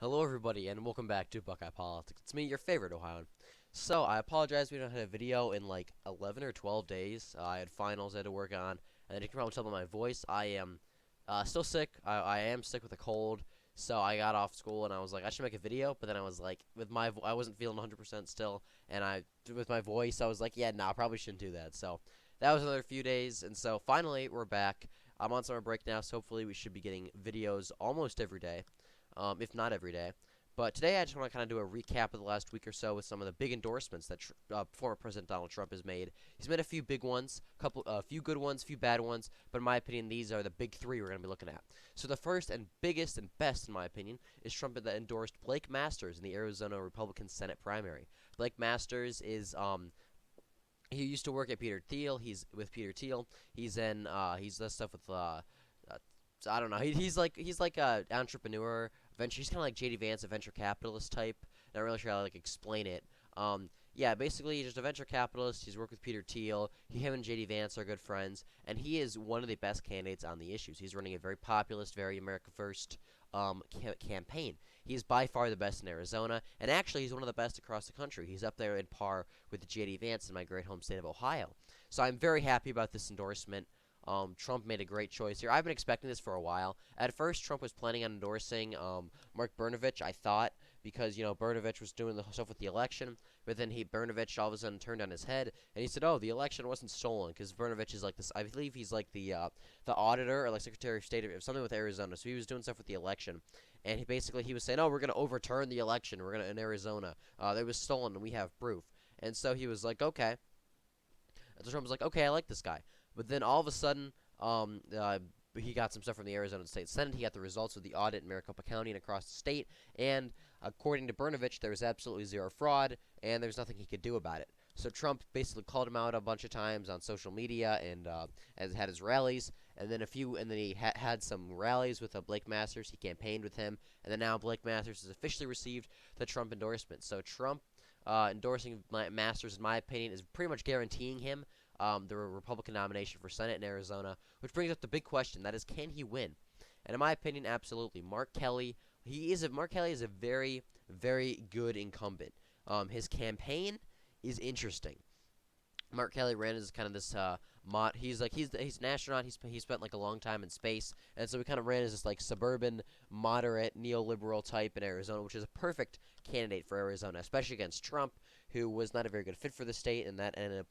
Hello, everybody, and welcome back to Buckeye Politics. It's me, your favorite Ohioan. So, I apologize we don't have a video in like 11 or 12 days. I had finals I had to work on, and you can probably tell by my voice, I am still sick. I am sick with a cold, so I got off school and I was like, I should make a video, but then I was like, I wasn't feeling 100% still, and with my voice, I was like, yeah, nah, I probably shouldn't do that. So, that was another few days, and so finally, we're back. I'm on summer break now, so hopefully we should be getting videos almost every day, if not every day. But today I just want to kind of do a recap of the last week or so with some of the big endorsements that former President Donald Trump has made. He's made a few big ones, a few good ones, a few bad ones, but in my opinion, these are the big three we're going to be looking at. So the first and biggest and best, in my opinion, is Trump that endorsed Blake Masters in the Arizona Republican Senate primary. Blake Masters is he used to work at Peter Thiel. He's with Peter Thiel. He's does stuff with I don't know. He's like a entrepreneur, venture. He's kind of like JD Vance, a venture capitalist type. Not really sure how to like explain it. Yeah, basically he's just a venture capitalist. He's worked with Peter Thiel. Him and JD Vance are good friends, and he is one of the best candidates on the issues. He's running a very populist, very America First campaign. He's by far the best in Arizona, and actually he's one of the best across the country. He's up there in par with JD Vance in my great home state of Ohio. So I'm very happy about this endorsement. Trump made a great choice here. I've been expecting this for a while. At first, Trump was planning on endorsing Mark Brnovich, I thought, because, Brnovich was doing the stuff with the election. But then Brnovich all of a sudden turned on his head, and he said, oh, the election wasn't stolen, because Brnovich is like this, I believe he's like the auditor or like Secretary of State or something with Arizona. So he was doing stuff with the election. And he was saying, oh, we're going to overturn the election. We're going to, in Arizona. It was stolen, and we have proof. And so he was like, okay. And so Trump was like, okay, I like this guy. But then all of a sudden, um, uh, he got some stuff from the Arizona State Senate. He got the results of the audit in Maricopa County and across the state. And according to Brnovich, there was absolutely zero fraud, and there's nothing he could do about it. So Trump basically called him out a bunch of times on social media and has had his rallies. And then he had some rallies with Blake Masters. He campaigned with him, and then now Blake Masters has officially received the Trump endorsement. So Trump endorsing Masters, in my opinion, is pretty much guaranteeing him the Republican nomination for Senate in Arizona, which brings up the big question: that is, can he win? And in my opinion, absolutely. Mark Kelly is a very, very good incumbent. His campaign is interesting. Mark Kelly ran as kind of this he's an astronaut. He spent like a long time in space, and so he kind of ran as this like suburban, moderate, neoliberal type in Arizona, which is a perfect candidate for Arizona, especially against Trump, who was not a very good fit for the state, and in a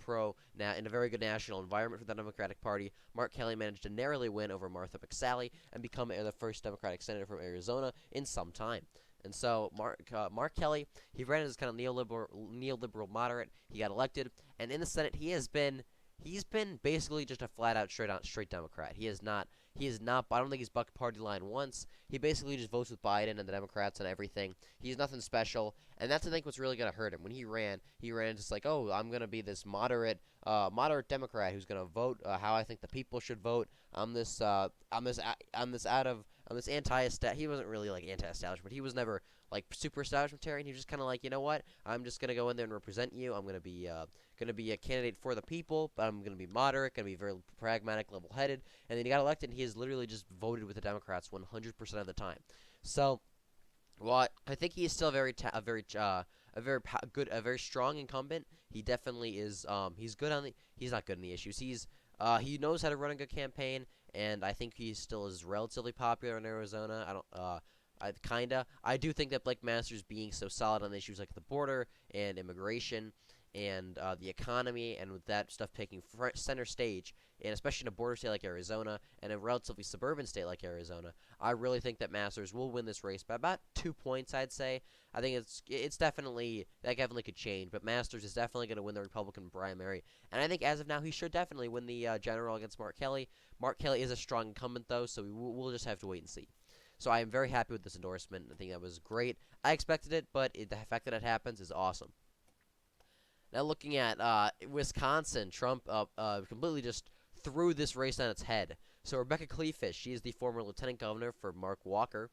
very good national environment for the Democratic Party. Mark Kelly managed to narrowly win over Martha McSally and become the first Democratic senator from Arizona in some time. And so Mark Kelly, he ran as kind of neoliberal moderate. He got elected, and in the Senate, he's been basically just a flat out straight Democrat. He is not. I don't think he's bucked party line once. He basically just votes with Biden and the Democrats and everything. He's nothing special, and that's I think what's really gonna hurt him. When he ran just like, oh, I'm gonna be this moderate Democrat who's gonna vote how I think the people should vote. I'm this anti-establishment. He wasn't really like anti-establishment. He was never like super establishmentarian. He was just kind of like, you know what? I'm just gonna go in there and represent you. I'm gonna be a candidate for the people, but I'm gonna be moderate, gonna be very pragmatic, level-headed. And then he got elected, and he has literally just voted with the Democrats 100% of the time. So, well, I think he is still a very strong incumbent. He definitely is. He's not good on the issues. He knows how to run a good campaign, and I think he still is relatively popular in Arizona. I do think that Blake Masters being so solid on issues like the border and immigration and the economy, and with that stuff taking center stage, and especially in a border state like Arizona and a relatively suburban state like Arizona, I really think that Masters will win this race by about 2 points. I'd say. I think it's definitely could change, but Masters is definitely going to win the Republican primary, and I think as of now he should definitely win the general against Mark Kelly. Mark Kelly is a strong incumbent though, so we'll just have to wait and see. So I am very happy with this endorsement. I think that was great. I expected it, but the fact that it happens is awesome. Now looking at Wisconsin, Trump completely just threw this race on its head. So Rebecca Kleefisch, she is the former lieutenant governor for Mark Walker,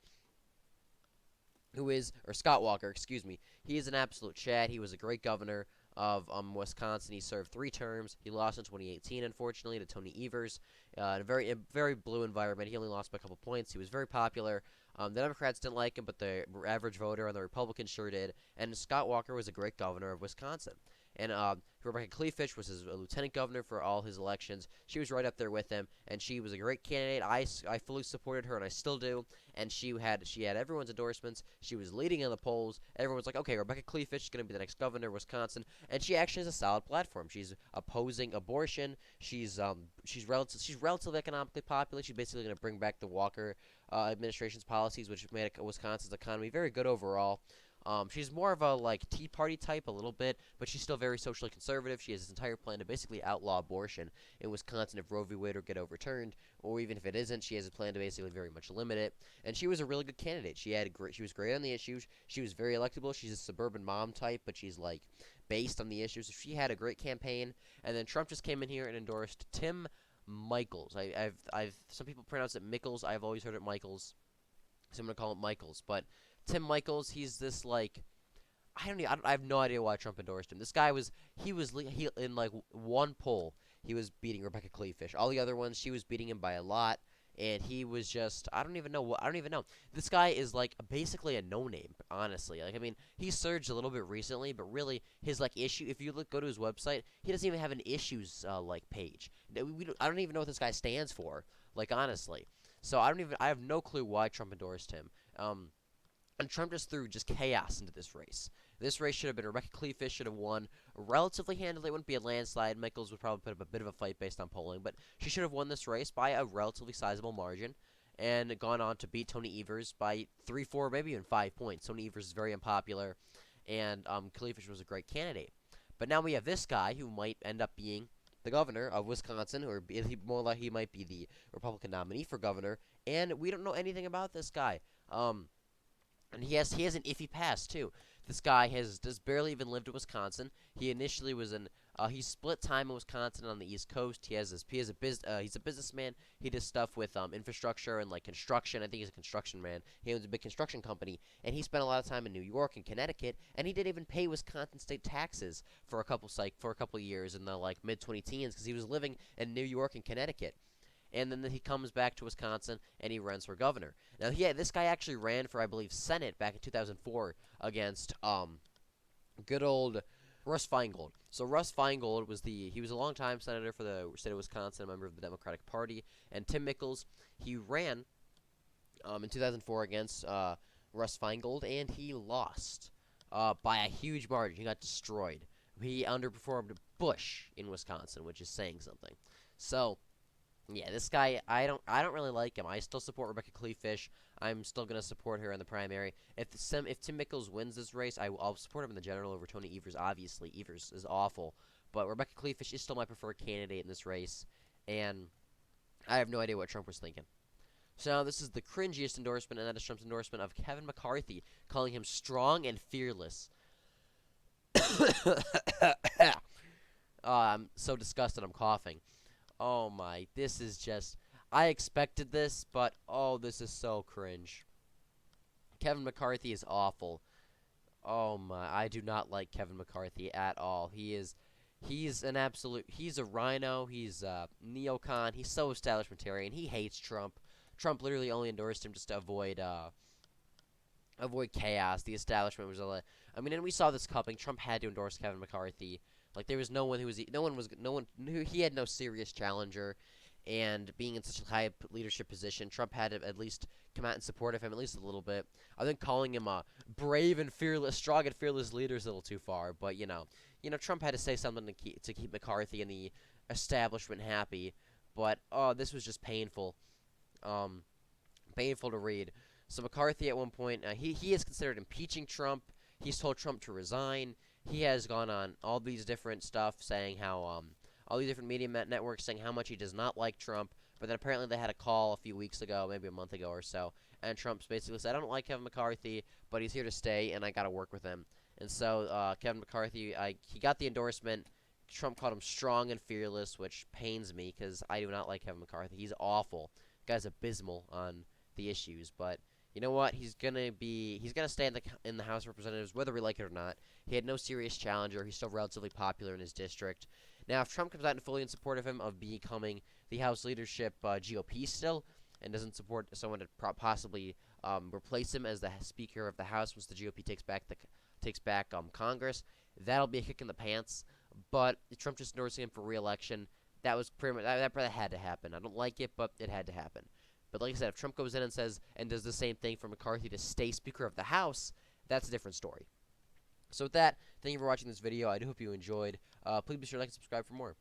or Scott Walker, excuse me. He is an absolute Chad. He was a great governor of Wisconsin. He served 3 terms. He lost in 2018, unfortunately, to Tony Evers in a very blue environment. He only lost by a couple points. He was very popular. The Democrats didn't like him, but the average voter and the Republicans sure did. And Scott Walker was a great governor of Wisconsin. And Rebecca Kleefisch was his lieutenant governor for all his elections. She was right up there with him, and she was a great candidate. I fully supported her, and I still do. And she had everyone's endorsements. She was leading in the polls. Everyone was like, okay, Rebecca Kleefisch is going to be the next governor of Wisconsin, and she actually has a solid platform. She's opposing abortion. She's relatively economically popular. She's basically going to bring back the Walker administration's policies, which made Wisconsin's economy very good overall. She's more of a like Tea Party type a little bit, but she's still very socially conservative. She has this entire plan to basically outlaw abortion in Wisconsin if Roe v. Wade would get overturned, or even if it isn't, she has a plan to basically very much limit it. And she was a really good candidate. She was great on the issues. She was very electable. She's a suburban mom type, but she's like based on the issues. She had a great campaign. And then Trump just came in here and endorsed Tim Michaels. I've some people pronounce it Mickles. I've always heard it Michaels, so I'm gonna call it Michaels. But Tim Michaels, he's this like I have no idea why Trump endorsed him. This guy he in like one poll he was beating Rebecca Kleefisch. All the other ones she was beating him by a lot, and he was just I don't even know. This guy is like basically a no name, honestly. Like I mean, he surged a little bit recently, but really his like issue. If you go to his website, he doesn't even have an issues like page. I don't even know what this guy stands for. Like honestly, so I have no clue why Trump endorsed him. And Trump just threw chaos into this race. This race should have been Rebecca Kleefisch should have won relatively handily. It wouldn't be a landslide. Michaels would probably put up a bit of a fight based on polling, but she should have won this race by a relatively sizable margin and gone on to beat Tony Evers by 3, 4, maybe even 5 points. Tony Evers is very unpopular, and Kleefisch was a great candidate. But now we have this guy who might end up being the governor of Wisconsin, or more like he might be the Republican nominee for governor, and we don't know anything about this guy. And he has an iffy past too. This guy has just barely even lived in Wisconsin. He initially was he split time in Wisconsin on the East Coast. He's a businessman. He does stuff with infrastructure and like construction. I think he's a construction man. He owns a big construction company, and he spent a lot of time in New York and Connecticut. And he didn't even pay Wisconsin state taxes for a couple of years in the like mid 2010s because he was living in New York and Connecticut. And then he comes back to Wisconsin and he runs for governor. Now, this guy actually ran for, I believe, Senate back in 2004 against good old Russ Feingold. So Russ Feingold he was a longtime senator for the state of Wisconsin, a member of the Democratic Party, and Tim Mickles, he ran in 2004 against Russ Feingold, and he lost by a huge margin. He got destroyed. He underperformed Bush in Wisconsin, which is saying something. So yeah, this guy, I don't really like him. I still support Rebecca Kleefisch. I'm still gonna support her in the primary. If Tim Mickles wins this race, I'll support him in the general over Tony Evers. Obviously, Evers is awful, but Rebecca Kleefisch is still my preferred candidate in this race, and I have no idea what Trump was thinking. So now this is the cringiest endorsement, and that is Trump's endorsement of Kevin McCarthy, calling him strong and fearless. I'm so disgusted. I'm coughing. Oh my, this is just. I expected this, but oh, this is so cringe. Kevin McCarthy is awful. Oh my, I do not like Kevin McCarthy at all. He's an absolute. He's a rhino. He's a neocon. He's so establishmentarian. He hates Trump. Trump literally only endorsed him just to avoid chaos. The establishment was I mean, and we saw this coming. Trump had to endorse Kevin McCarthy. Like there was no one he had no serious challenger, and being in such a high leadership position, Trump had to at least come out in support of him at least a little bit. I think calling him a brave and fearless, strong and fearless leader is a little too far, but Trump had to say something to keep McCarthy and the establishment happy. But this was just painful. Painful to read. So McCarthy at one point, he has considered impeaching Trump. He's told Trump to resign. He has gone on all these different stuff saying how all these different media networks saying how much he does not like Trump. But then apparently they had a call a few weeks ago, maybe a month ago or so, and Trump's basically said, I don't like Kevin McCarthy, but he's here to stay, and I got to work with him. And so Kevin McCarthy, he got the endorsement. Trump called him strong and fearless, which pains me because I do not like Kevin McCarthy. He's awful. The guy's abysmal on the issues, but you know what? He's gonna stay in the House of Representatives whether we like it or not. He had no serious challenger. He's still relatively popular in his district. Now, if Trump comes out and fully in support of him of becoming the House leadership GOP still, and doesn't support someone to possibly replace him as the Speaker of the House once the GOP takes back Congress. That'll be a kick in the pants. But Trump just endorsing him for re-election, that was pretty much that had to happen. I don't like it, but it had to happen. But like I said, if Trump goes in and says and does the same thing for McCarthy to stay Speaker of the House, that's a different story. So with that, thank you for watching this video. I do hope you enjoyed. Please be sure to like and subscribe for more.